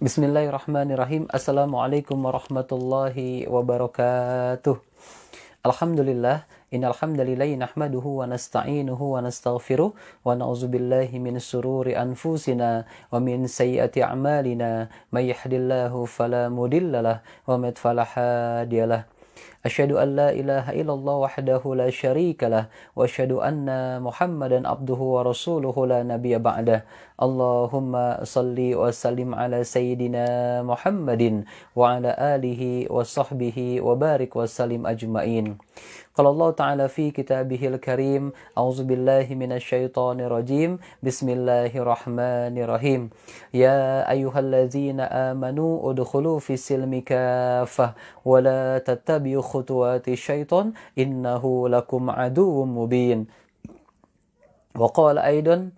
Bismillahirrahmanirrahim. Assalamualaikum warahmatullahi wabarakatuh. Alhamdulillah, innal hamdalillah nahmaduhu wa nasta'inuhu wa nastaghfiruh wa na'udzubillahi min sururi anfusina wa min sayyiati a'malina. May yahdihillahu fala mudhillalah wa may yudlil fala hadiyalah. Asyhadu an la ilaha illallah wahdahu la syarika lah wa asyhadu anna Muhammadan abduhu wa rasuluhu la nabiyya ba'dah. Allahumma salli wa sallim ala sayyidina Muhammadin wa ala alihi wa sahbihi wa barik wa sallim ajmain. Qala Allah Ta'ala fi kitabihil karim, a'udzu billahi minasyaitonir rajim. Bismillahirrahmanirrahim. Ya ayyuhalladzina amanu udkhulu fis silmi kaffah wa la tattabi'u khutuwati syaiton innahu lakum aduwwum mubin. Wa qala aidan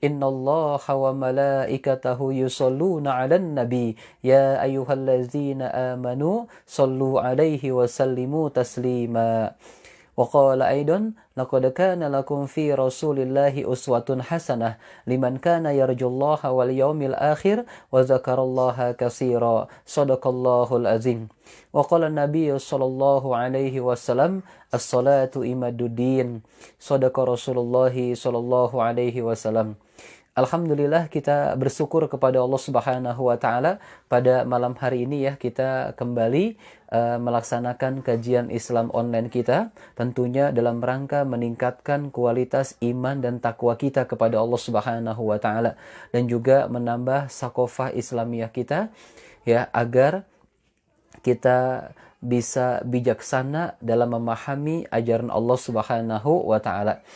Inna Allah wa malaikatahu yusalluna 'alan nabi ya ayyuhalladzina amanu sallu 'alaihi wa sallimu taslima. Wa qala aidan laqad kana lakum fi rasulillahi uswatun hasanah liman kana yarjullaha wal yawmil akhir wa dzakarallaha katsira. Shadaqallahul azim. Wa qala an-nabiy sallallahu alaihi wasallam as-salatu imaduddin. Shadaqa Rasulullah sallallahu alaihi wasallam. Alhamdulillah, kita bersyukur kepada Allah Subhanahu wa taala pada malam hari ini ya, kita kembali melaksanakan kajian Islam online kita, tentunya dalam rangka meningkatkan kualitas iman dan takwa kita kepada Allah Subhanahu wa taala dan juga menambah sakofah Islamiyah kita ya, agar kita bisa bijaksana dalam memahami ajaran Allah Subhanahu wa taala.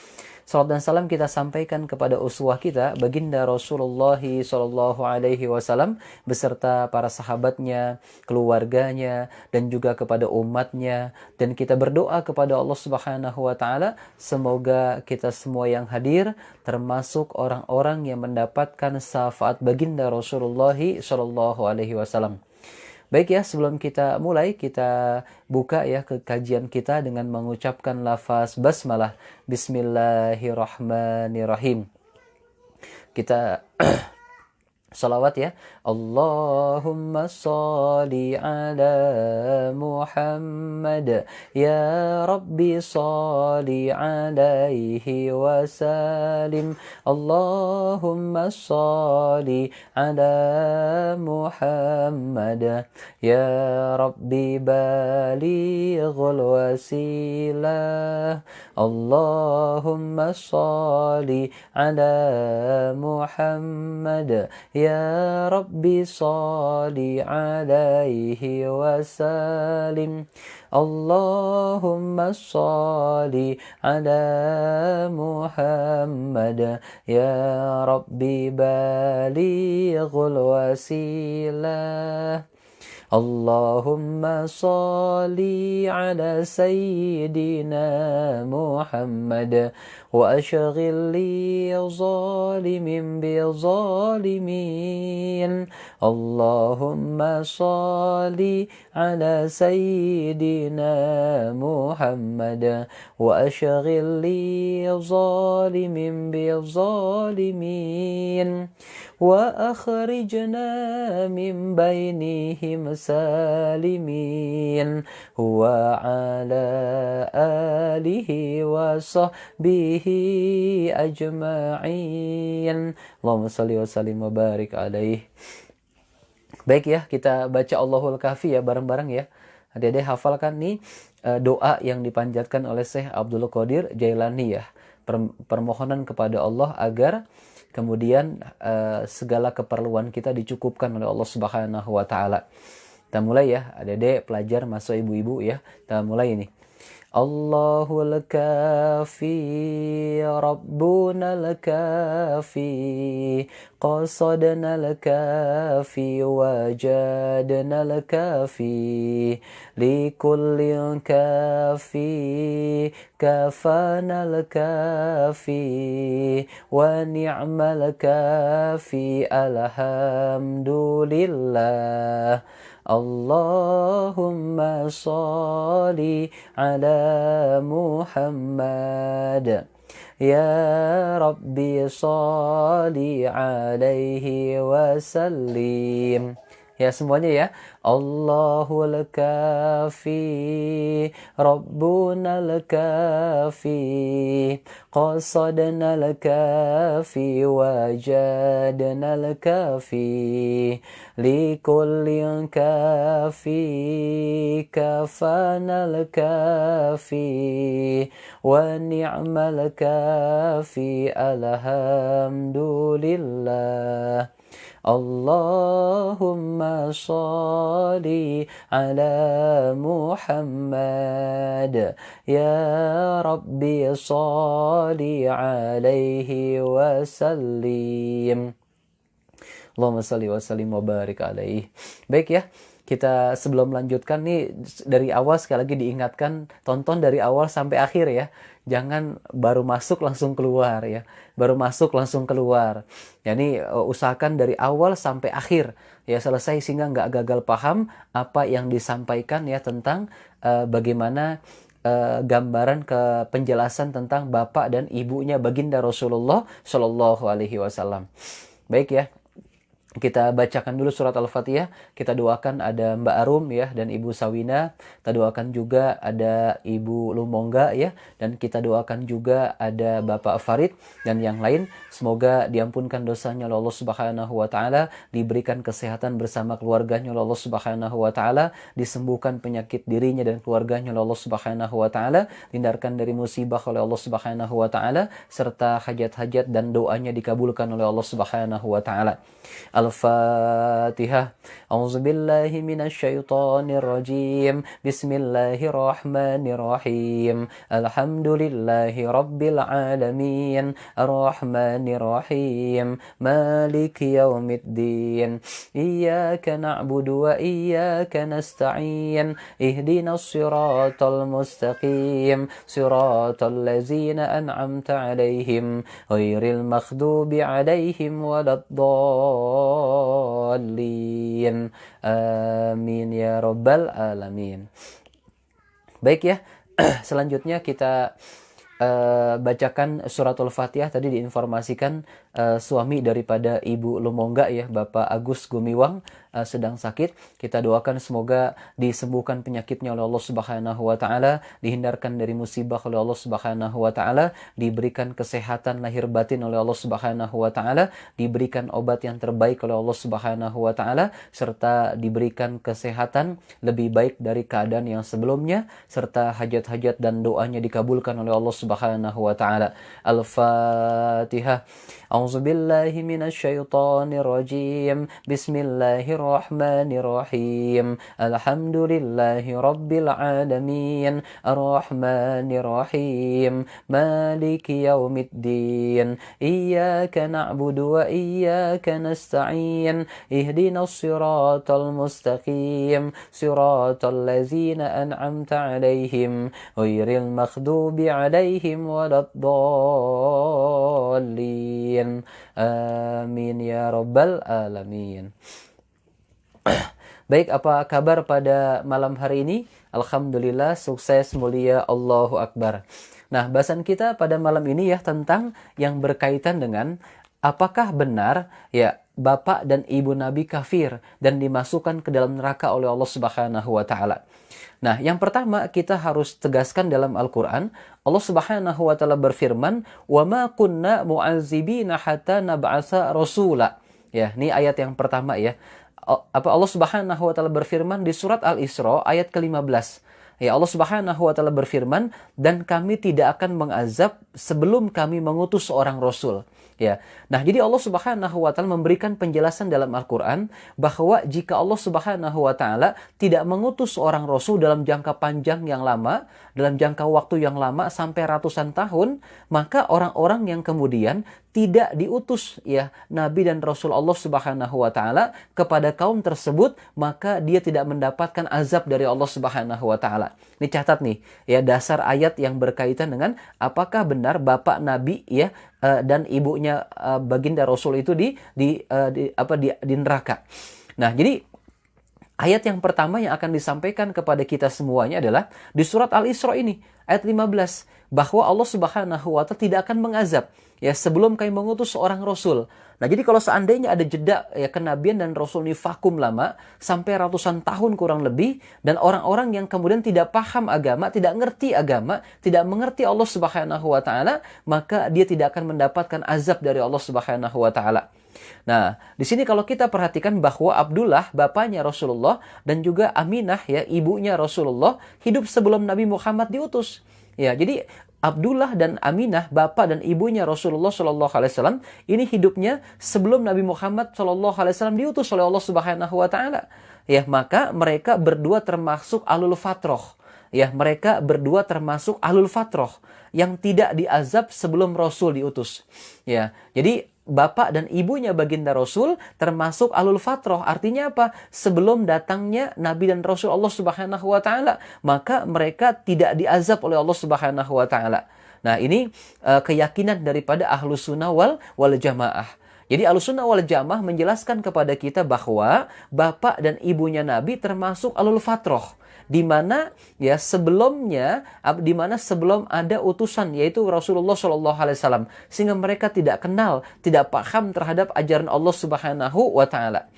Salat dan salam kita sampaikan kepada uswah kita, baginda Rasulullah sallallahu alaihi wasallam beserta para sahabatnya, keluarganya, dan juga kepada umatnya. Dan kita berdoa kepada Allah Subhanahu wa taala, semoga kita semua yang hadir termasuk orang-orang yang mendapatkan syafaat baginda Rasulullah sallallahu alaihi wasallam. Baik ya, sebelum kita mulai, kita buka ya ke kajian kita dengan mengucapkan lafaz basmalah. Bismillahirrahmanirrahim. Kita salawat ya. Allahumma salli ala Muhammad ya Rabbi salli alaihi wa sallim. Allahumma salli ala Muhammad ya Rabbi balighul wasilah. Allahumma salli ala Muhammad ya Rabbi salli alaihi wa sallim. Allahumma salli ala Muhammad ya Rabbi balighul wasilah. Allahumma salli ala sayyidina Muhammad wa ashghil li zalimin bi zalimin. Allahumma salli ala sayyidina Muhammad wa ashghil li zalimin bi zalimin. Wa akhrijna min bainihim salimin wa ala alihi wa sahbihi ajma'in. Allahumma salli wa sallim wa barik alaih. Baik ya, kita baca Allahul Kahfi ya bareng-bareng ya. Adik-adik hafalkan nih doa yang dipanjatkan oleh Syekh Abdul Qadir Jailani ya. Permohonan kepada Allah agar kemudian segala keperluan kita dicukupkan oleh Allah Subhanahu wa taala. Kita mulai ya, adik-adik pelajar, masuk ibu-ibu ya. Kita mulai ini. Allahul Kafi, Rabbunal Kafi, Qasadnal Kafi, Wajadnal Kafi, Likullin Kafi, Kafanal Kafi, Wa ni'mal Kafi, Alhamdulillah. Allahumma salli ala Muhammad ya Rabbi salli alaihi wa sallim. Ya semuanya ya. Allahul kafi, Rabbunal kafi, qasadnal kafi, wajadnal kafi, likullin kafi, kafanal kafi, wa ni'mal kafi, alhamdulillah. Allahumma sholli ala Muhammad, ya Rabbi sholli alaihi wasallim. Allahumma sholli wa sallim wa barik alaihi. Baik ya, kita sebelum melanjutkan nih dari awal sekali lagi diingatkan, tonton dari awal sampai akhir ya. Jangan baru masuk langsung keluar ya. Baru masuk langsung keluar. Ya ini usahakan dari awal sampai akhir ya selesai sehingga nggak gagal paham apa yang disampaikan ya tentang bagaimana gambaran ke penjelasan tentang bapak dan ibunya baginda Rasulullah Shallallahu Alaihi Wasallam. Baik ya. Kita bacakan dulu surat Al-Fatihah. Kita doakan ada Mbak Arum ya dan Ibu Sawina. Kita doakan juga ada Ibu Lumongga ya, dan kita doakan juga ada Bapak Farid dan yang lain. Semoga diampunkan dosanya oleh Allah Subhanahu wa taala, diberikan kesehatan bersama keluarganya oleh Allah Subhanahu wa taala, disembuhkan penyakit dirinya dan keluarganya oleh Allah Subhanahu wa taala, dihindarkan dari musibah oleh Allah Subhanahu wa taala, serta hajat-hajat dan doanya dikabulkan oleh Allah Subhanahu wa taala. Al-Fatihah. A'udzubillahi minasyaitonir rajim. Bismillahirrahmanirrahim. Alhamdulillahi rabbil alamin. Arrahmanir rahim. Maliki yaumiddin. Iyyaka na'budu wa iyyaka nasta'in. Ihdinas siratal mustaqim. Siratal ladzina an'amta 'alaihim ghairil maghdubi 'alaihim waladdallin. Amin ya rabbal alamin. Baik ya, selanjutnya kita bacakan suratul Fatihah. Tadi diinformasikan suami daripada Ibu Lumongga ya, Bapak Agus Gumiwang sedang sakit. Kita doakan semoga disembuhkan penyakitnya oleh Allah Subhanahu wa taala, dihindarkan dari musibah oleh Allah Subhanahu wa taala, diberikan kesehatan lahir batin oleh Allah Subhanahu wa taala, diberikan obat yang terbaik oleh Allah Subhanahu wa taala, serta diberikan kesehatan lebih baik dari keadaan yang sebelumnya, serta hajat-hajat dan doanya dikabulkan oleh Allah Subhanahu wa taala. Al-Fatihah. A'udzubillahi minasyaitonir rajim. Bismillahirrahmanirrahim. Alhamdulillahi rabbil alamin. Arrahmanir rahim. Maliki yaumiddin. Iyyaka na'budu wa iyyaka nasta'in. Ihdinas siratal mustaqim. Siratal ladzina an'amta 'alaihim ghairil maghdubi 'alaihim waladdallin. Amin ya rabbal alamin. Baik, apa kabar pada malam hari ini? Alhamdulillah, sukses, mulia, Allahu Akbar. Nah, bahasan kita pada malam ini ya tentang yang berkaitan dengan apakah benar ya bapak dan ibu Nabi kafir dan dimasukkan ke dalam neraka oleh Allah Subhanahu wa taala. Nah, yang pertama kita harus tegaskan dalam Al-Qur'an, Allah Subhanahu wa taala berfirman, "Wa ma kunna mu'azzibina hatta nab'atsa rasula." Ya, ini ayat yang pertama ya. Allah Subhanahu wa taala berfirman di surat Al-Isra ayat ke-15. Ya, Allah Subhanahu wa taala berfirman, "Dan kami tidak akan mengazab sebelum kami mengutus seorang rasul." Ya. Nah, jadi Allah Subhanahu wa taala memberikan penjelasan dalam Al-Qur'an bahwa jika Allah Subhanahu wa taala tidak mengutus seorang rasul dalam jangka panjang yang lama, dalam jangka waktu yang lama sampai ratusan tahun, maka orang-orang yang kemudian tidak diutus ya nabi dan rasul Allah Subhanahu wa taala kepada kaum tersebut, maka dia tidak mendapatkan azab dari Allah Subhanahu wa taala. Ini catat nih ya dasar ayat yang berkaitan dengan apakah benar bapak nabi ya dan ibunya baginda Rasul itu di neraka. Nah, jadi ayat yang pertama yang akan disampaikan kepada kita semuanya adalah di surat Al-Isra ini ayat 15 bahwa Allah Subhanahu wa taala tidak akan mengazab ya sebelum kami mengutus seorang rasul. Nah, jadi kalau seandainya ada jeda ya kenabian dan rasul ini vakum lama sampai ratusan tahun kurang lebih, dan orang-orang yang kemudian tidak paham agama, tidak ngerti agama, tidak mengerti Allah Subhanahu wa taala, maka dia tidak akan mendapatkan azab dari Allah Subhanahu wa taala. Nah, di sini kalau kita perhatikan bahwa Abdullah, bapaknya Rasulullah, dan juga Aminah, ya ibunya Rasulullah, hidup sebelum Nabi Muhammad diutus. Ya, jadi Abdullah dan Aminah, bapak dan ibunya Rasulullah Shallallahu Alaihi Wasallam, ini hidupnya sebelum Nabi Muhammad Shallallahu Alaihi Wasallam diutus oleh Allah Subhanahu Wa Taala. Ya, maka mereka berdua termasuk ahlul fatroh. Ya, mereka berdua termasuk ahlul fatroh yang tidak diazab sebelum Rasul diutus. Ya, jadi bapak dan ibunya baginda Rasul termasuk alul fatroh. Artinya apa? Sebelum datangnya Nabi dan Rasul Allah Subhanahu wa taala, maka mereka tidak diazab oleh Allah Subhanahu wa taala. Nah, ini keyakinan daripada Ahlus Sunnah wal Jamaah. Jadi Ahlus Sunnah wal Jamaah menjelaskan kepada kita bahwa bapak dan ibunya Nabi termasuk alul fatroh, di mana ya sebelumnya, di mana sebelum ada utusan yaitu Rasulullah Shallallahu Alaihi Wasallam, sehingga mereka tidak kenal, tidak paham terhadap ajaran Allah Subhanahu wa taala.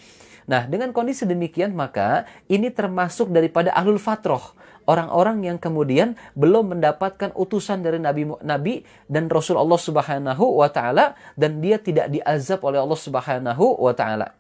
Nah, dengan kondisi demikian maka ini termasuk daripada ahlul fatroh, orang-orang yang kemudian belum mendapatkan utusan dari Nabi dan Rasul Allah Subhanahu wa taala, dan dia tidak diazab oleh Allah Subhanahu wa taala.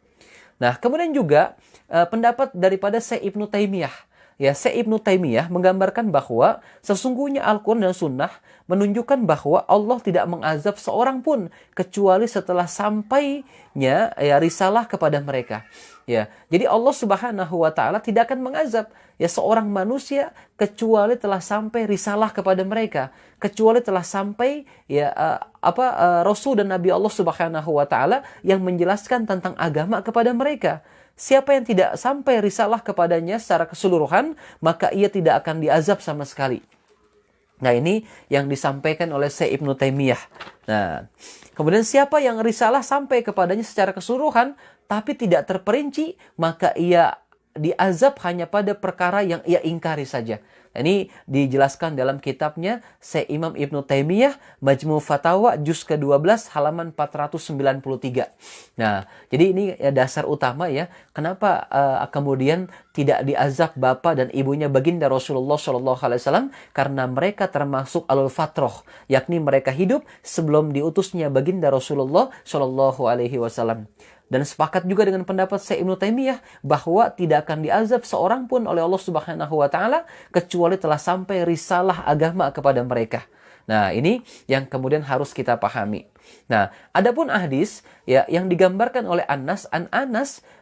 Nah, kemudian juga pendapat daripada Syekh Ibnu Taimiyah. Ya, Syekh Ibnu Taimiyah menggambarkan bahwa sesungguhnya Al-Quran dan Sunnah menunjukkan bahwa Allah tidak mengazab seorang pun kecuali setelah sampainya ya risalah kepada mereka. Ya, jadi Allah Subhanahu wa taala tidak akan mengazab ya seorang manusia kecuali telah sampai risalah kepada mereka, kecuali telah sampai ya Rasul dan Nabi Allah Subhanahu wa taala yang menjelaskan tentang agama kepada mereka. Siapa yang tidak sampai risalah kepadanya secara keseluruhan, maka ia tidak akan diazab sama sekali. Nah, ini yang disampaikan oleh Syekh Ibnu Taimiyah. Nah, kemudian siapa yang risalah sampai kepadanya secara keseluruhan, tapi tidak terperinci, maka ia diazab hanya pada perkara yang ia ingkari saja. Ini dijelaskan dalam kitabnya Syekh Imam Ibnu Taimiyah, Majmu' Fatawa, juz ke-12, halaman 493. Nah, jadi ini ya dasar utama ya, kenapa kemudian tidak diazab bapak dan ibunya baginda Rasulullah Shallallahu Alaihi Wasallam, karena mereka termasuk alul fatroh, yakni mereka hidup sebelum diutusnya baginda Rasulullah Shallallahu Alaihi Wasallam. Dan sepakat juga dengan pendapat Syekh Ibnu Taimiyah bahwa tidak akan diazab seorang pun oleh Allah Subhanahu wa taala kecuali telah sampai risalah agama kepada mereka. Nah, ini yang kemudian harus kita pahami. Nah, adapun hadis ya yang digambarkan oleh Anas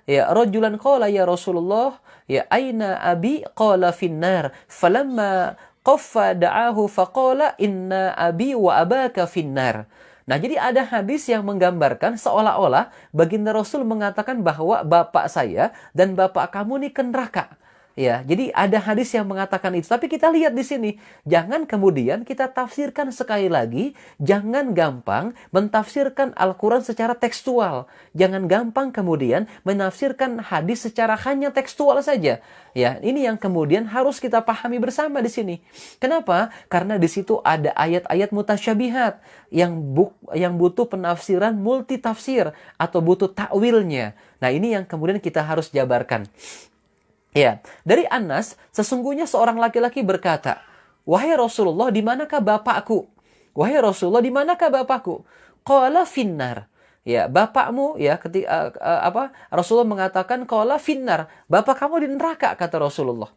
ya rajulan qala ya Rasulullah ya aina abi qala finnar falamma qaffa da'ahu faqala inna abi wa abaka finnar. Nah, jadi ada hadis yang menggambarkan seolah-olah baginda Rasul mengatakan bahwa bapak saya dan bapak kamu ini ke neraka. Ya, jadi ada hadis yang mengatakan itu. Tapi kita lihat di sini, jangan kemudian kita tafsirkan sekali lagi, jangan gampang mentafsirkan Al-Quran secara tekstual. Jangan gampang kemudian menafsirkan hadis secara hanya tekstual saja. Ya, ini yang kemudian harus kita pahami bersama di sini. Kenapa? Karena di situ ada ayat-ayat mutasyabihat yang butuh penafsiran multi tafsir atau butuh takwilnya. Nah, ini yang kemudian kita harus jabarkan. Ya, dari Anas, sesungguhnya seorang laki-laki berkata, "Wahai Rasulullah, di manakah bapakku? Wahai Rasulullah, di manakah bapakku?" Qala finnar. Ya, bapakmu ya ketika Rasulullah mengatakan qala finnar, bapak kamu di neraka, kata Rasulullah.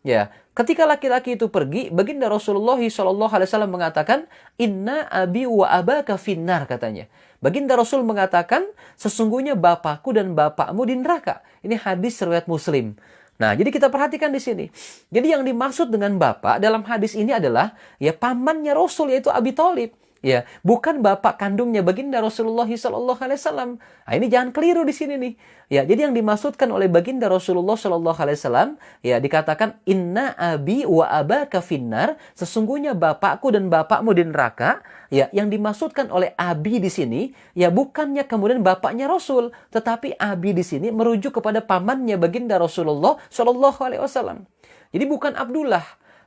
Ya, ketika laki-laki itu pergi, baginda Rasulullah sallallahu alaihi wasallam mengatakan, "Inna abi wa abaka finnar," katanya. Baginda Rasul mengatakan, sesungguhnya bapakku dan bapakmu di neraka. Ini hadis riwayat Muslim. Nah, jadi kita perhatikan di sini. Jadi yang dimaksud dengan bapak dalam hadis ini adalah ya pamannya Rasul, yaitu Abi Thalib. Ya, bukan bapak kandungnya baginda Rasulullah Sallallahu Alaihi Wasallam. Nah, ini jangan keliru di sini nih. Ya, jadi yang dimaksudkan oleh baginda Rasulullah Sallallahu Alaihi Wasallam ya dikatakan inna abi wa abaka finnar, sesungguhnya bapakku dan bapakmu di neraka. Ya, yang dimaksudkan oleh abi di sini ya bukannya kemudian bapaknya Rasul, tetapi abi di sini merujuk kepada pamannya baginda Rasulullah Sallallahu Alaihi Wasallam. Jadi bukan Abdullah.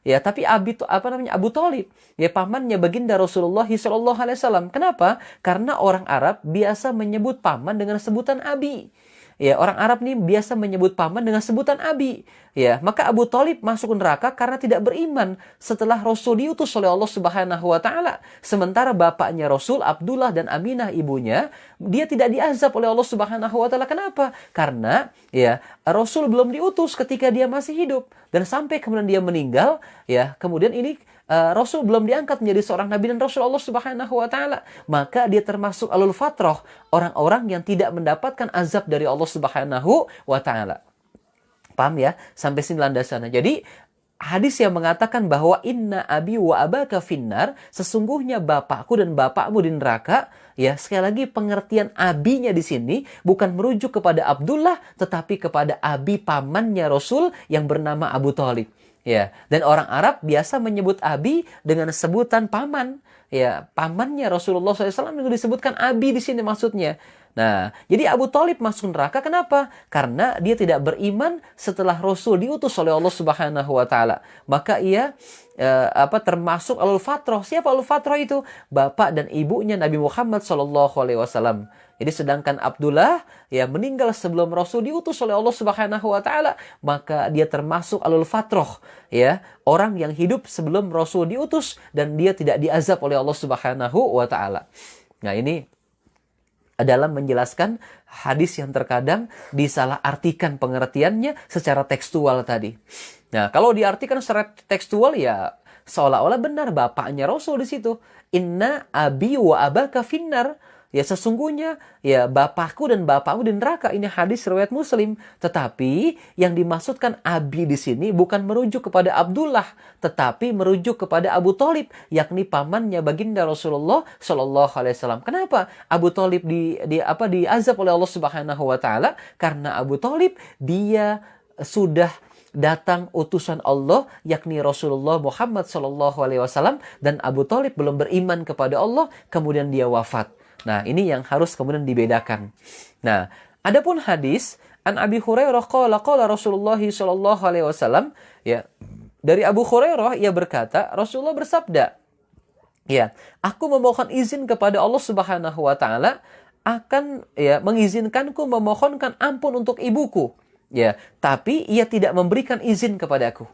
Ya, tapi Abu Thalib, ya pamannya baginda Rasulullah Shallallahu Alaihi Wasallam. Kenapa? Karena orang Arab biasa menyebut paman dengan sebutan abi. Ya, orang Arab nih biasa menyebut paman dengan sebutan abi. Ya, maka Abu Thalib masuk neraka karena tidak beriman setelah Rasul diutus oleh Allah Subhanahu wa taala. Sementara bapaknya Rasul, Abdullah dan Aminah ibunya, dia tidak diazab oleh Allah Subhanahu wa taala. Kenapa? Karena ya, Rasul belum diutus ketika dia masih hidup dan sampai kemudian dia meninggal, ya, kemudian ini Rasul belum diangkat menjadi seorang nabi dan Rasul Allah Subhanahu wa taala, maka dia termasuk alul fatrah, orang-orang yang tidak mendapatkan azab dari Allah Subhanahu wa taala. Paham ya? Sampai sini landasannya. Jadi hadis yang mengatakan bahwa inna abi wa abaka finnar, sesungguhnya bapakku dan bapakmu di neraka, ya, sekali lagi pengertian abinya di sini bukan merujuk kepada Abdullah tetapi kepada abi pamannya Rasul yang bernama Abu Thalib. Ya, dan orang Arab biasa menyebut abi dengan sebutan paman. Ya, pamannya Rasulullah SAW itu disebutkan abi di sini maksudnya. Nah, jadi Abu Thalib masuk neraka kenapa? Karena dia tidak beriman setelah Rasul diutus oleh Allah Subhanahu wa taala. Maka ia termasuk alul fatrah. Siapa alul fatrah itu? Bapak dan ibunya Nabi Muhammad SAW. Jadi sedangkan Abdullah ya meninggal sebelum Rasul diutus oleh Allah Subhanahu wa taala, maka dia termasuk alul fatrah, ya, orang yang hidup sebelum Rasul diutus dan dia tidak diazab oleh Allah Subhanahu wa taala. Nah, ini adalah menjelaskan hadis yang terkadang disalahartikan pengertiannya secara tekstual tadi. Nah, kalau diartikan secara tekstual ya seolah-olah benar bapaknya Rasul di situ. Inna abi wa abaka finnar. Ya, sesungguhnya ya bapakku dan bapakmu di neraka. Ini hadis riwayat Muslim. Tetapi yang dimaksudkan abi di sini bukan merujuk kepada Abdullah, tetapi merujuk kepada Abu Thalib, yakni pamannya baginda Rasulullah Shallallahu Alaihi Wasallam. Kenapa Abu Thalib diazab oleh Allah Subhanahu Wa Taala? Karena Abu Thalib dia sudah datang utusan Allah yakni Rasulullah Muhammad Shallallahu Alaihi Wasallam dan Abu Thalib belum beriman kepada Allah, kemudian dia wafat. Nah, ini yang harus kemudian dibedakan. Nah, adapun hadis an Abi Hurairah qala Rasulullah sallallahu alaihi wasallam, ya. Dari Abu Hurairah ia berkata, Rasulullah bersabda, ya, aku memohon izin kepada Allah Subhanahu wa taala akan ya mengizinkanku memohonkan ampun untuk ibuku. Ya, tapi ia tidak memberikan izin kepadaku.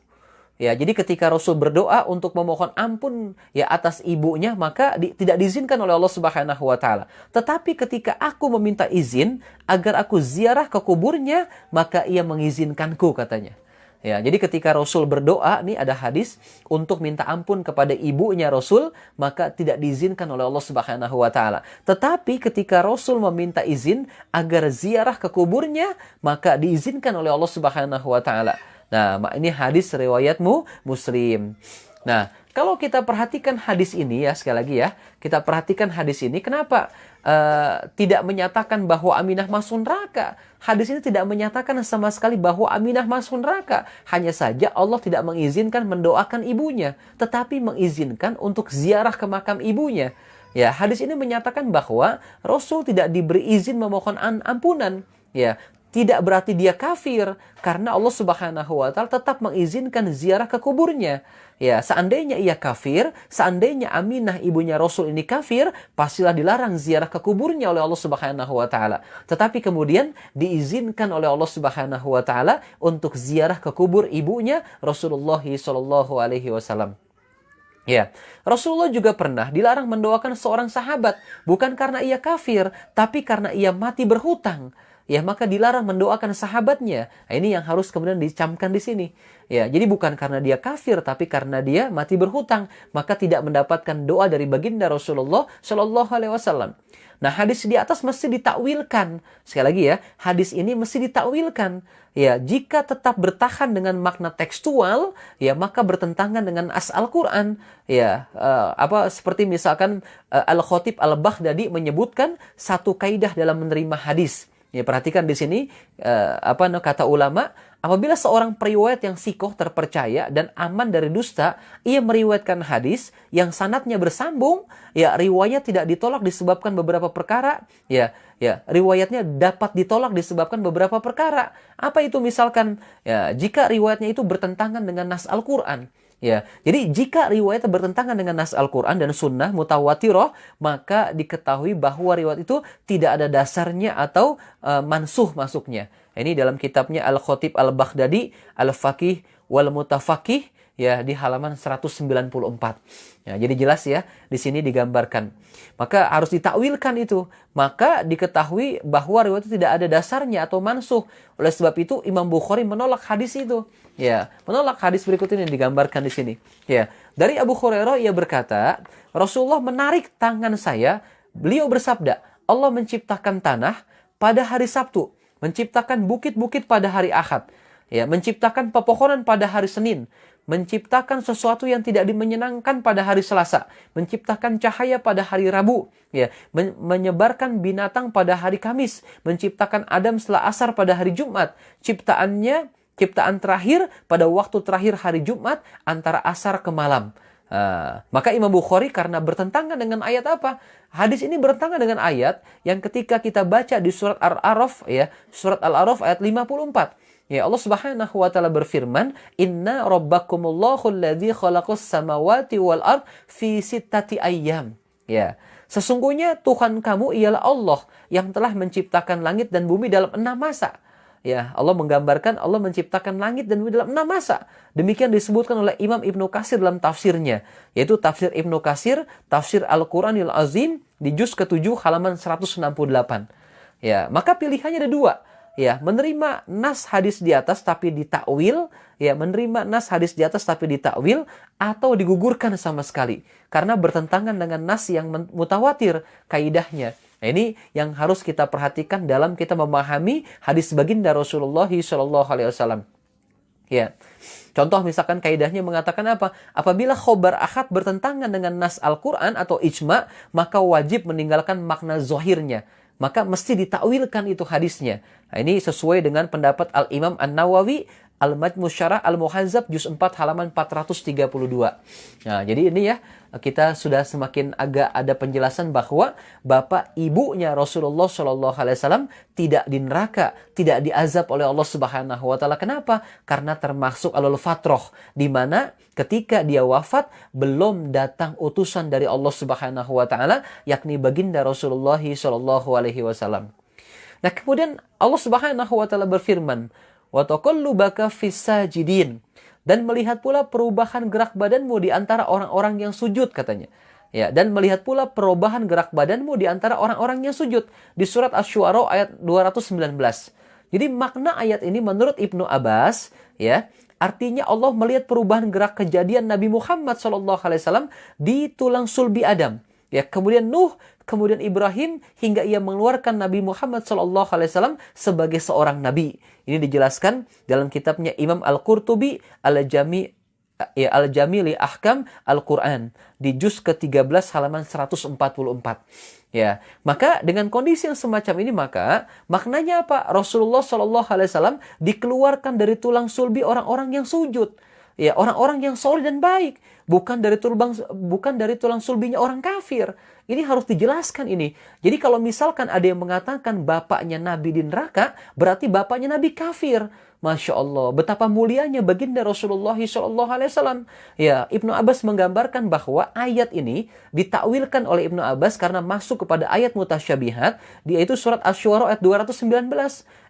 Ya, jadi ketika Rasul berdoa untuk memohon ampun ya atas ibunya, maka tidak diizinkan oleh Allah Subhanahu wa taala. Tetapi ketika aku meminta izin agar aku ziarah ke kuburnya, maka ia mengizinkanku katanya. Ya, jadi ketika Rasul berdoa, nih ada hadis untuk minta ampun kepada ibunya Rasul, maka tidak diizinkan oleh Allah Subhanahu wa taala. Tetapi ketika Rasul meminta izin agar ziarah ke kuburnya, maka diizinkan oleh Allah Subhanahu wa taala. Nah, ini hadis riwayatmu Muslim. Nah, kalau kita perhatikan hadis ini ya, sekali lagi ya, kita perhatikan hadis ini, kenapa tidak menyatakan bahwa Aminah masuk neraka? Hadis ini tidak menyatakan sama sekali bahwa Aminah masuk neraka. Hanya saja Allah tidak mengizinkan mendoakan ibunya, tetapi mengizinkan untuk ziarah ke makam ibunya. Ya, hadis ini menyatakan bahwa Rasul tidak diberi izin memohon ampunan. Ya, tidak berarti dia kafir, karena Allah Subhanahu wa taala tetap mengizinkan ziarah ke kuburnya. Ya, seandainya ia kafir, seandainya Aminah ibunya Rasul ini kafir, pastilah dilarang ziarah ke kuburnya oleh Allah Subhanahu wa taala. Tetapi kemudian diizinkan oleh Allah Subhanahu wa taala untuk ziarah ke kubur ibunya Rasulullah sallallahu alaihi wasallam. Ya, Rasulullah juga pernah dilarang mendoakan seorang sahabat, bukan karena ia kafir, tapi karena ia mati berhutang. Ya, maka dilarang mendoakan sahabatnya. Nah, ini yang harus kemudian dicamkan di sini. Ya, jadi bukan karena dia kafir, tapi karena dia mati berhutang, maka tidak mendapatkan doa dari baginda Rasulullah Shallallahu Alaihi Wasallam. Nah, hadis di atas mesti ditakwilkan. Sekali lagi ya, hadis ini mesti ditakwilkan. Ya, jika tetap bertahan dengan makna tekstual, ya maka bertentangan dengan Al-Quran. Ya, seperti misalkan Al-Khatib Al-Baghdadi menyebutkan satu kaidah dalam menerima hadis. Ya, perhatikan di sini kata ulama, apabila seorang periwayat yang sikoh terpercaya dan aman dari dusta, ia meriwayatkan hadis yang sanadnya bersambung, ya riwayat tidak ditolak disebabkan beberapa perkara, ya riwayatnya dapat ditolak disebabkan beberapa perkara. Apa itu misalkan? Ya, jika riwayatnya itu bertentangan dengan nas Al-Qur'an. Ya, jadi jika riwayat bertentangan dengan nas Al-Quran dan Sunnah mutawatirah, maka diketahui bahwa riwayat itu tidak ada dasarnya atau mansuh masuknya. Ini dalam kitabnya Al-Khatib Al-Baghdadi, Al-Faqih wal Mutafaqih, ya, di halaman 194. Ya, jadi jelas ya, di sini digambarkan. Maka harus ditakwilkan itu. Maka diketahui bahwa riwayat itu tidak ada dasarnya atau mansuh. Oleh sebab itu Imam Bukhari menolak hadis itu. Ya, menolak hadis berikut ini digambarkan di sini. Ya, dari Abu Hurairah ia berkata, Rasulullah menarik tangan saya, beliau bersabda, Allah menciptakan tanah pada hari Sabtu, menciptakan bukit-bukit pada hari Ahad, ya, menciptakan pepohonan pada hari Senin, menciptakan sesuatu yang tidak menyenangkan pada hari Selasa, menciptakan cahaya pada hari Rabu, ya, menyebarkan binatang pada hari Kamis, menciptakan Adam setelah asar pada hari Jumat, ciptaan terakhir pada waktu terakhir hari Jumat antara asar ke malam. Maka Imam Bukhari karena bertentangan dengan ayat apa? Hadis ini bertentangan dengan ayat yang ketika kita baca di surat Al-A'raf, ya, surat Al-A'raf ayat 54. Ya, Allah Subhanahu wa taala berfirman, "Inna rabbakumullahu alladzi khalaqas samawati wal ard fi sittati ayyam." Ya, sesungguhnya Tuhan kamu ialah Allah yang telah menciptakan langit dan bumi dalam 6 masa. Ya, Allah menggambarkan Allah menciptakan langit dan bumi dalam 6 masa. Demikian disebutkan oleh Imam Ibnu Katsir dalam tafsirnya, yaitu tafsir Ibnu Katsir, tafsir Al-Qur'anil Azim di juz ke-7 halaman 168. Ya, maka pilihannya ada dua. Ya, menerima nas hadis di atas tapi ditakwil, ya, menerima nas hadis di atas tapi ditakwil, atau digugurkan sama sekali karena bertentangan dengan nas yang mutawatir kaidahnya. Nah, ini yang harus kita perhatikan dalam kita memahami hadis baginda Rasulullah SAW. Ya, contoh misalkan kaidahnya mengatakan apa? Apabila khobar ahad bertentangan dengan nas Al-Quran atau ijma, maka wajib meninggalkan makna zohirnya. Maka mesti ditakwilkan itu hadisnya. Nah, ini sesuai dengan pendapat Al-Imam An-Nawawi, Al-Majmu' Syarah Al-Muhazzab juz 4 halaman 432. Nah, jadi ini ya, kita sudah semakin agak ada penjelasan bahwa bapak ibunya Rasulullah SAW tidak di neraka, tidak diazab oleh Allah Subhanahu wa taala. Kenapa? Karena termasuk alul fatroh, di mana ketika dia wafat belum datang utusan dari Allah Subhanahu wa taala, yakni baginda Rasulullah SAW. Nah, kemudian Allah Subhanahu wa taala berfirman, "Wa taqallubaka fis sajidin." Dan melihat pula perubahan gerak badanmu di antara orang-orang yang sujud, katanya. Ya, dan melihat pula perubahan gerak badanmu di antara orang-orang yang sujud. Di surat Asy-Syu'ara ayat 219. Jadi makna ayat ini menurut Ibnu Abbas, ya, artinya Allah melihat perubahan gerak kejadian Nabi Muhammad SAW di tulang sulbi Adam. Ya, kemudian Nuh, kemudian Ibrahim, hingga ia mengeluarkan Nabi Muhammad SAW sebagai seorang nabi. Ini dijelaskan dalam kitabnya Imam Al-Qurtubi Al-Jami' li Ahkam Al-Quran di juz ke-13 halaman 144. Ya, maka dengan kondisi yang semacam ini, maka maknanya apa? Rasulullah SAW dikeluarkan dari tulang sulbi orang-orang yang sujud. Ya, orang-orang yang soleh dan baik, bukan dari tulang sulbinya orang kafir. Ini harus dijelaskan ini. Jadi kalau misalkan ada yang mengatakan bapaknya Nabi di neraka, berarti bapaknya Nabi kafir. Masya Allah, betapa mulianya baginda Rasulullah SAW. Ya, Ibnu Abbas menggambarkan bahwa ayat ini ditakwilkan oleh Ibnu Abbas karena masuk kepada ayat mutasyabihat, yaitu surat Asy-Syu'ara ayat 219.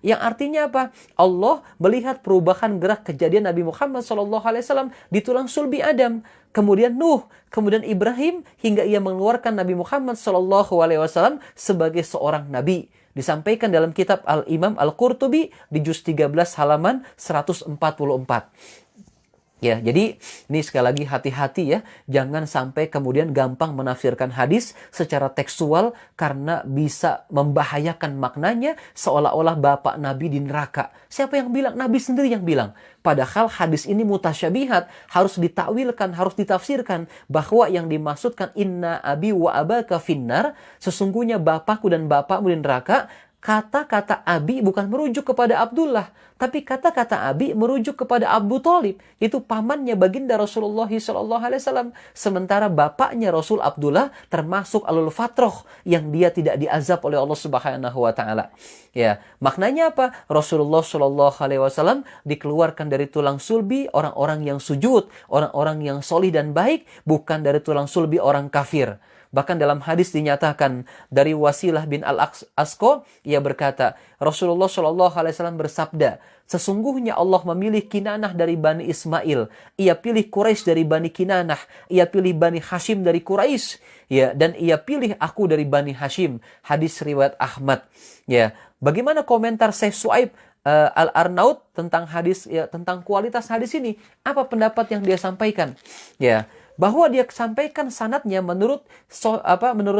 Yang artinya apa? Allah melihat perubahan gerak kejadian Nabi Muhammad SAW di tulang sulbi Adam, kemudian Nuh, kemudian Ibrahim, hingga ia mengeluarkan Nabi Muhammad SAW sebagai seorang nabi. Disampaikan dalam kitab Al-Imam Al-Qurtubi di juz 13 halaman 144. Ya, jadi ini sekali lagi hati-hati ya, jangan sampai kemudian gampang menafsirkan hadis secara tekstual karena bisa membahayakan maknanya seolah-olah bapak Nabi di neraka. Siapa yang bilang? Nabi sendiri yang bilang. Padahal hadis ini mutasyabihat, harus ditakwilkan, harus ditafsirkan bahwa yang dimaksudkan inna abi wa abaka finnar, sesungguhnya bapakku dan bapakmu di neraka, kata-kata Abi bukan merujuk kepada Abdullah, tapi kata-kata Abi merujuk kepada Abu Thalib, itu pamannya baginda Rasulullah SAW. Sementara bapaknya Rasul Abdullah termasuk alul fatroh yang dia tidak diazab oleh Allah Subhanahu wa taala. Ya, maknanya apa? Rasulullah SAW dikeluarkan dari tulang sulbi orang-orang yang sujud, orang-orang yang solih dan baik, bukan dari tulang sulbi orang kafir. Bahkan dalam hadis dinyatakan dari Wasilah bin Al-Asqa, ia berkata, Rasulullah SAW bersabda, sesungguhnya Allah memilih Kinanah dari Bani Ismail, ia pilih Quraisy dari Bani Kinanah, ia pilih Bani Hashim dari Quraisy, ya, dan ia pilih aku dari Bani Hashim. Hadis riwayat Ahmad. Ya, bagaimana komentar Syekh Su'aib Al-Arnaud tentang hadis, ya, tentang kualitas hadis ini? Apa pendapat yang dia sampaikan? Ya, bahwa dia sampaikan sanadnya menurut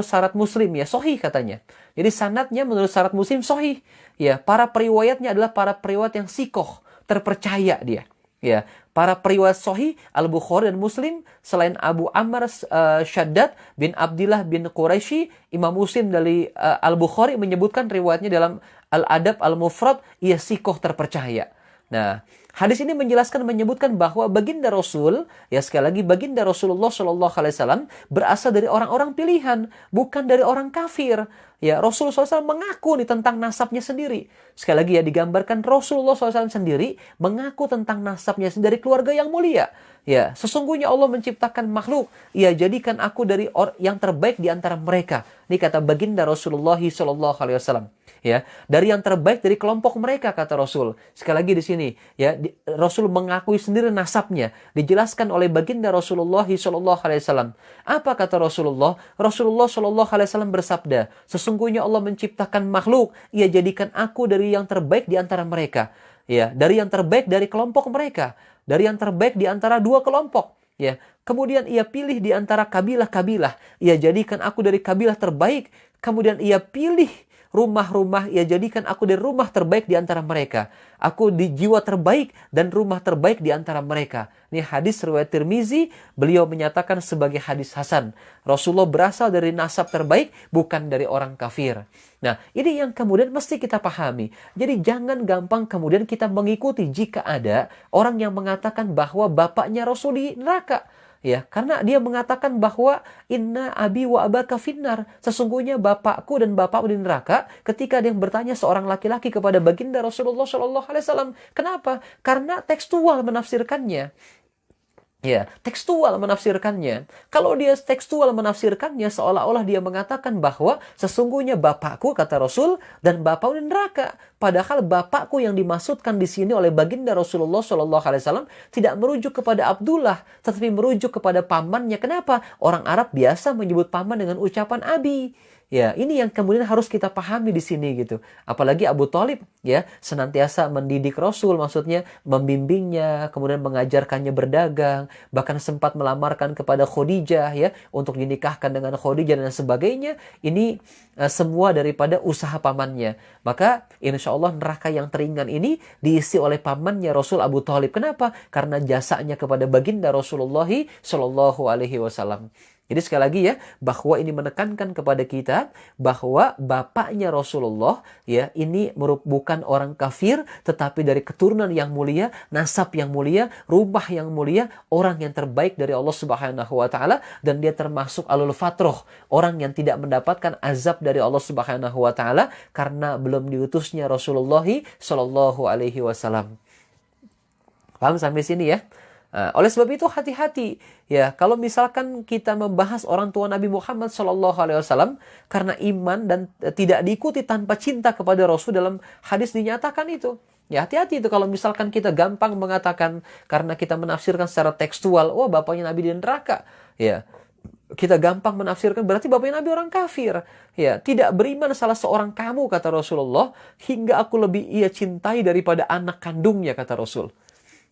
syarat Muslim, ya, sahih katanya. Jadi sanadnya menurut syarat Muslim sahih. Ya, para periwayatnya adalah para periwayat yang sikoh, terpercaya dia. Ya, para periwayat sahih Al-Bukhari dan Muslim selain Abu Ammar Shaddad bin Abdillah bin Quraisy, Imam Muslim dari Al-Bukhari menyebutkan riwayatnya dalam Al-Adab Al-Mufrad, ia sikoh terpercaya. Nah, hadis ini menyebutkan bahwa baginda Rasul, ya sekali lagi baginda Rasulullah SAW berasal dari orang-orang pilihan, bukan dari orang kafir. Ya, Rasulullah SAW mengaku nih tentang nasabnya sendiri. Sekali lagi ya, digambarkan Rasulullah SAW sendiri mengaku tentang nasabnya dari keluarga yang mulia. Ya, sesungguhnya Allah menciptakan makhluk, ia jadikan aku dari yang terbaik di antara mereka. Ini kata baginda Rasulullah SAW. Ya, dari yang terbaik dari kelompok mereka, kata Rasul. Sekali lagi di sini, ya, Rasul mengakui sendiri nasabnya, dijelaskan oleh baginda Rasulullah SAW. Apa kata Rasulullah? Rasulullah SAW bersabda, sesungguhnya Allah menciptakan makhluk, ia jadikan aku dari yang terbaik di antara mereka. Ya, dari yang terbaik dari kelompok mereka, dari yang terbaik di antara dua kelompok. Ya, kemudian ia pilih di antara kabilah-kabilah, ia jadikan aku dari kabilah terbaik. Kemudian ia pilih rumah-rumah, ia jadikan aku dari rumah terbaik di antara mereka. Aku di jiwa terbaik dan rumah terbaik di antara mereka. Ini hadis riwayat Tirmizi, beliau menyatakan sebagai hadis hasan. Rasulullah berasal dari nasab terbaik, bukan dari orang kafir. Nah, ini yang kemudian mesti kita pahami. Jadi jangan gampang kemudian kita mengikuti jika ada orang yang mengatakan bahwa bapaknya Rasul di neraka. Ya, karena dia mengatakan bahwa inna abi wa abaka finnar, sesungguhnya bapakku dan bapakmu di neraka. Ketika dia bertanya seorang laki-laki kepada baginda Rasulullah SAW, kenapa? Karena tekstual menafsirkannya. Ya, tekstual menafsirkannya. Kalau dia tekstual menafsirkannya, seolah-olah dia mengatakan bahwa sesungguhnya bapakku, kata Rasul, dan bapakku di neraka. Padahal bapakku yang dimaksudkan di sini oleh baginda Rasulullah SAW tidak merujuk kepada Abdullah, tetapi merujuk kepada pamannya. Kenapa? Orang Arab biasa menyebut paman dengan ucapan abi. Ya, ini yang kemudian harus kita pahami di sini gitu. Apalagi Abu Thalib, ya, senantiasa mendidik Rasul, maksudnya membimbingnya, kemudian mengajarkannya berdagang, bahkan sempat melamarkan kepada Khadijah, ya, untuk dinikahkan dengan Khadijah dan sebagainya. Ini semua daripada usaha pamannya. Maka insya Allah neraka yang teringan ini diisi oleh pamannya Rasul Abu Thalib. Kenapa? Karena jasanya kepada baginda Rasulullah SAW. Jadi sekali lagi ya, bahwa ini menekankan kepada kita bahwa bapaknya Rasulullah, ya, ini bukan orang kafir, tetapi dari keturunan yang mulia, nasab yang mulia, rumah yang mulia, orang yang terbaik dari Allah Subhanahu wa taala, dan dia termasuk alul fatroh, orang yang tidak mendapatkan azab dari Allah Subhanahu wa taala karena belum diutusnya Rasulullah sallallahu alaihi wasallam. Paham sampai sini ya? Oleh sebab itu hati-hati ya, kalau misalkan kita membahas orang tua Nabi Muhammad SAW karena iman dan tidak diikuti tanpa cinta kepada Rasul, dalam hadis dinyatakan itu. Ya, hati-hati itu kalau misalkan kita gampang mengatakan karena kita menafsirkan secara tekstual, wah bapaknya Nabi di neraka. Ya, kita gampang menafsirkan berarti bapaknya Nabi orang kafir. Ya, tidak beriman salah seorang kamu, kata Rasulullah, hingga aku lebih ia cintai daripada anak kandungnya, kata Rasul.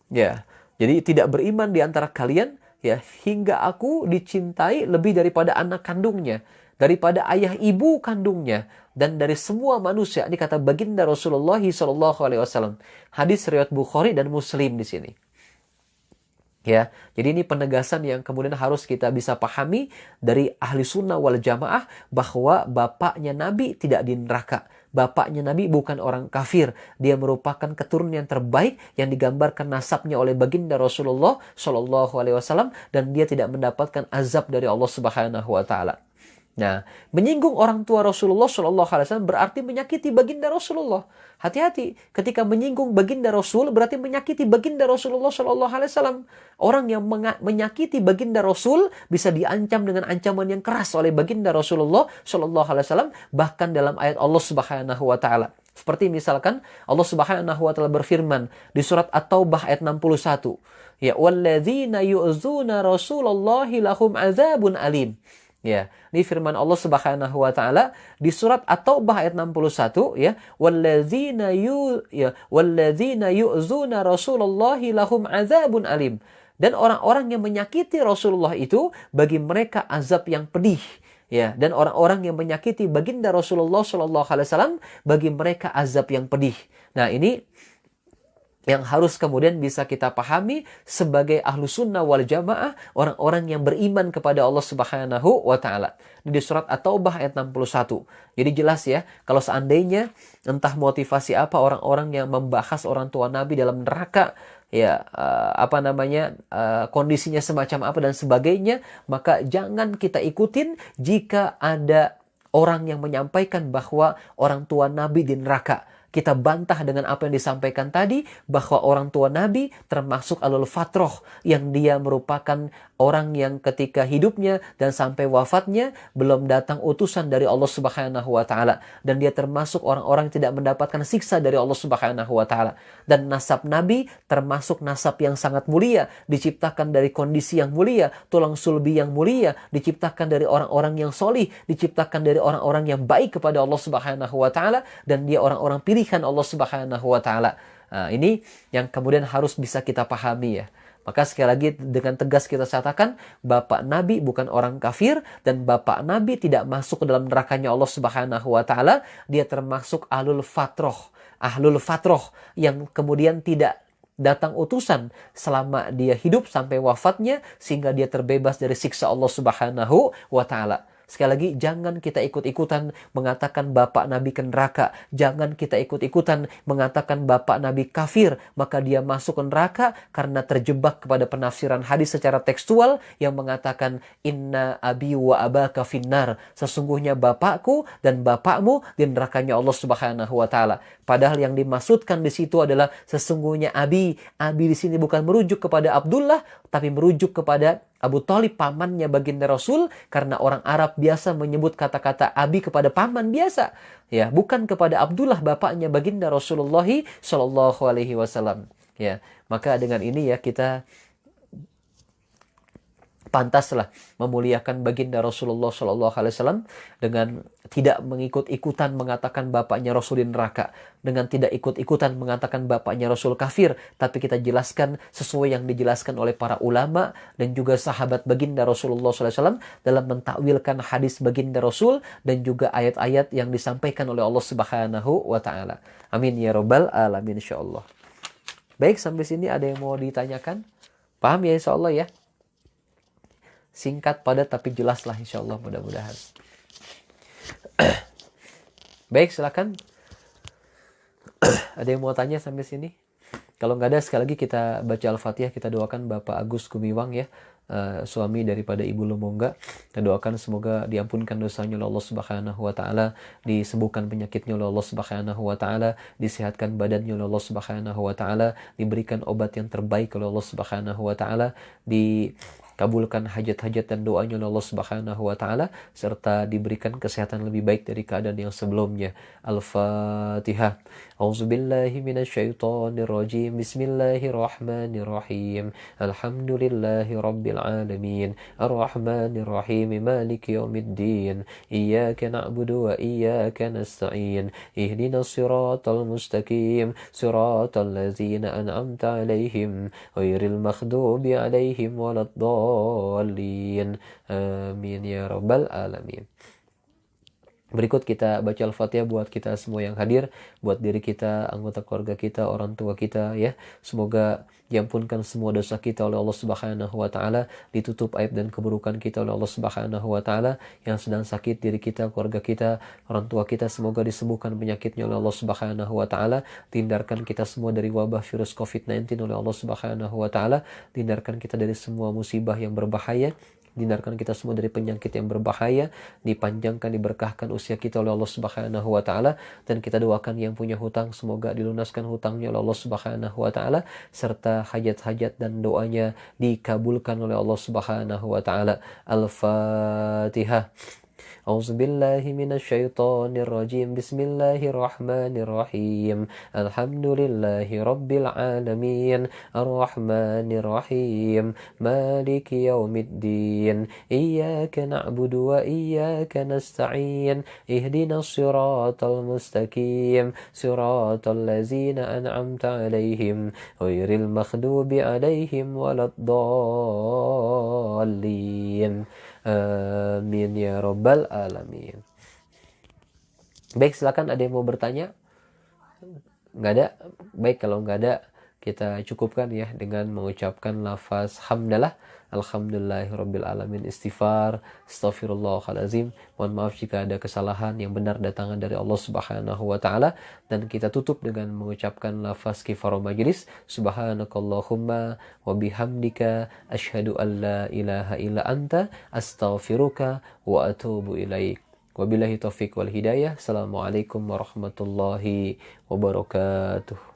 Ya. Jadi tidak beriman di antara kalian, ya, hingga aku dicintai lebih daripada anak kandungnya, daripada ayah ibu kandungnya, dan dari semua manusia. Ini kata baginda Rasulullah SAW. Hadis riwayat Bukhari dan Muslim di sini. Ya, jadi ini penegasan yang kemudian harus kita bisa pahami dari ahli sunnah wal jamaah bahwa bapaknya Nabi tidak di neraka. bapaknya Nabi bukan orang kafir. Dia merupakan keturunan yang terbaik yang digambarkan nasabnya oleh baginda Rasulullah Shallallahu Alaihi Wasallam, dan dia tidak mendapatkan azab dari Allah Subhanahu Wa Taala. Nah, menyinggung orang tua Rasulullah Shallallahu Alaihi Wasallam berarti menyakiti baginda Rasulullah. Hati-hati, ketika menyinggung baginda Rasul berarti menyakiti baginda Rasulullah Shallallahu Alaihi Wasallam. Orang yang menyakiti baginda Rasul bisa diancam dengan ancaman yang keras oleh baginda Rasulullah Shallallahu Alaihi Wasallam, bahkan dalam ayat Allah Subhanahu Wa Taala. Seperti misalkan Allah Subhanahu Wa Taala berfirman di surat At-Taubah ayat 61, ya walladzina yu'zuna Rasulullahi lahum azabun alim. Ya, ini firman Allah Subhanahu wa taala di surat At-Taubah ayat 61, ya, walladzina yu'zuna Rasulullahi lahum azabun alim. Dan orang-orang yang menyakiti Rasulullah itu bagi mereka azab yang pedih. Ya, dan orang-orang yang menyakiti baginda Rasulullah sallallahu alaihi wasallam bagi mereka azab yang pedih. Nah, ini yang harus kemudian bisa kita pahami sebagai ahlu sunnah wal jamaah, orang-orang yang beriman kepada Allah Subhanahu wa ta'ala. Di surat At-Taubah ayat 61. Jadi jelas ya, kalau seandainya entah motivasi apa orang-orang yang membahas orang tua Nabi dalam neraka, ya kondisinya semacam apa dan sebagainya, maka jangan kita ikutin jika ada orang yang menyampaikan bahwa orang tua Nabi di neraka. Kita bantah dengan apa yang disampaikan tadi, bahwa orang tua Nabi termasuk alul fatroh, yang dia merupakan orang yang ketika hidupnya dan sampai wafatnya belum datang utusan dari Allah Subhanahu wa taala, dan dia termasuk orang-orang yang tidak mendapatkan siksa dari Allah Subhanahu wa taala. Dan nasab Nabi termasuk nasab yang sangat mulia, diciptakan dari kondisi yang mulia, tulang sulbi yang mulia, diciptakan dari orang-orang yang solih, diciptakan dari orang-orang yang baik kepada Allah Subhanahu wa taala, dan dia orang-orang pilihan Allah Subhanahu wa taala. Nah, ini yang kemudian harus bisa kita pahami ya. Maka sekali lagi dengan tegas kita katakan, bapak Nabi bukan orang kafir, dan bapak Nabi tidak masuk ke dalam nerakanya Allah Subhanahu wa taala. Dia termasuk ahlul fatroh yang kemudian tidak datang utusan selama dia hidup sampai wafatnya, sehingga dia terbebas dari siksa Allah Subhanahu wa taala. Sekali lagi, jangan kita ikut-ikutan mengatakan bapak Nabi ke neraka. Jangan kita ikut-ikutan mengatakan bapak Nabi kafir, maka dia masuk ke neraka, karena terjebak kepada penafsiran hadis secara tekstual yang mengatakan inna abi wa abaka finnar. Sesungguhnya bapakku dan bapakmu di nerakanya Allah Subhanahu wa taala. Padahal yang dimaksudkan di situ adalah sesungguhnya abi. Abi di sini bukan merujuk kepada Abdullah, tapi merujuk kepada Abu Thalib, pamannya baginda Rasul, karena orang Arab biasa menyebut kata-kata abi kepada paman biasa, ya, bukan kepada Abdullah bapaknya baginda Rasulullah Shallallahu Alaihi Wasallam. Ya, maka dengan ini ya kita pantaslah memuliakan baginda Rasulullah Shallallahu Alaihi Wasallam dengan tidak mengikut-ikutan mengatakan bapaknya Rasul di neraka, dengan tidak ikut-ikutan mengatakan bapaknya Rasul kafir, tapi kita jelaskan sesuai yang dijelaskan oleh para ulama dan juga sahabat baginda Rasulullah Shallallahu Alaihi Wasallam dalam mentakwilkan hadis baginda Rasul dan juga ayat-ayat yang disampaikan oleh Allah Subhanahu wa taala. Amin ya rabbal alamin insyaallah. Baik, sampai sini ada yang mau ditanyakan? Paham ya insyaallah ya? Singkat, padat, tapi jelas lah insyaallah, mudah-mudahan. Baik, silakan. Ada yang mau tanya sampai sini? Kalau nggak ada, sekali lagi kita baca Al-Fatihah, kita doakan Bapak Agus Gumiwang ya, suami daripada Ibu Lumongga. Kita doakan semoga diampunkan dosanya oleh Allah Subhanahu wa taala, disembuhkan penyakitnya oleh Allah Subhanahu wa taala, disehatkan badannya oleh Allah Subhanahu wa taala, diberikan obat yang terbaik oleh Allah Subhanahu wa taala, kabulkan hajat-hajat dan doanya oleh Allah Subhanahu wa taala, serta diberikan kesehatan lebih baik dari keadaan yang sebelumnya. Al-Fatihah. A'udzubillahi minasyaitonir rajim. Bismillahirrahmanirrahim. Alhamdulillahi rabbil alamin. Arrahmanir rahim. Maliki yaumiddin. Iyyaka na'budu wa iyyaka nasta'in. Ihdinas siratal mustaqim. Siratal ladzina an'amta 'alaihim ghairil maghdubi 'alaihim waladdallin. Amin ya rabbal alamin. Berikut kita baca Al-Fatihah buat kita semua yang hadir, buat diri kita, anggota keluarga kita, orang tua kita ya. Semoga diampunkan semua dosa kita oleh Allah Subhanahu wa taala, ditutup aib dan keburukan kita oleh Allah Subhanahu wa taala. Yang sedang sakit diri kita, keluarga kita, orang tua kita semoga disembuhkan penyakitnya oleh Allah Subhanahu wa taala. Hindarkan kita semua dari wabah virus COVID-19 oleh Allah Subhanahu wa taala. Hindarkan kita dari semua musibah yang berbahaya. Hindarkan kita semua dari penyakit yang berbahaya, dipanjangkan, diberkahkan usia kita oleh Allah Subhanahu wa taala, dan kita doakan yang punya hutang semoga dilunaskan hutangnya oleh Allah Subhanahu wa taala, serta hajat-hajat dan doanya dikabulkan oleh Allah Subhanahu wa taala. Al-Fatihah. أعوذ بالله من الشيطان الرجيم بسم الله الرحمن الرحيم الحمد لله رب العالمين الرحمن الرحيم مالك يوم الدين إياك نعبد وإياك نستعين اهدنا الصراط المستقيم صراط الذين أنعمت عليهم غير المغضوب عليهم ولا الضالين Amin ya Rabbal Alamin. Baik, silakan ada yang mau bertanya? Nggak ada? Baik, kalau nggak ada, kita cukupkan ya dengan mengucapkan lafaz hamdalah. Alhamdulillahirabbil alamin, istighfar, astaghfirullahalazim. Mohon maaf jika ada kesalahan, yang benar datangan dari Allah Subhanahu wa taala, dan kita tutup dengan mengucapkan lafaz kifarah majlis. Subhanakallahumma wa bihamdika asyhadu an la ilaha illa anta astaghfiruka wa atubu ilaik. Wabillahi taufik wal hidayah. Assalamualaikum warahmatullahi wabarakatuh.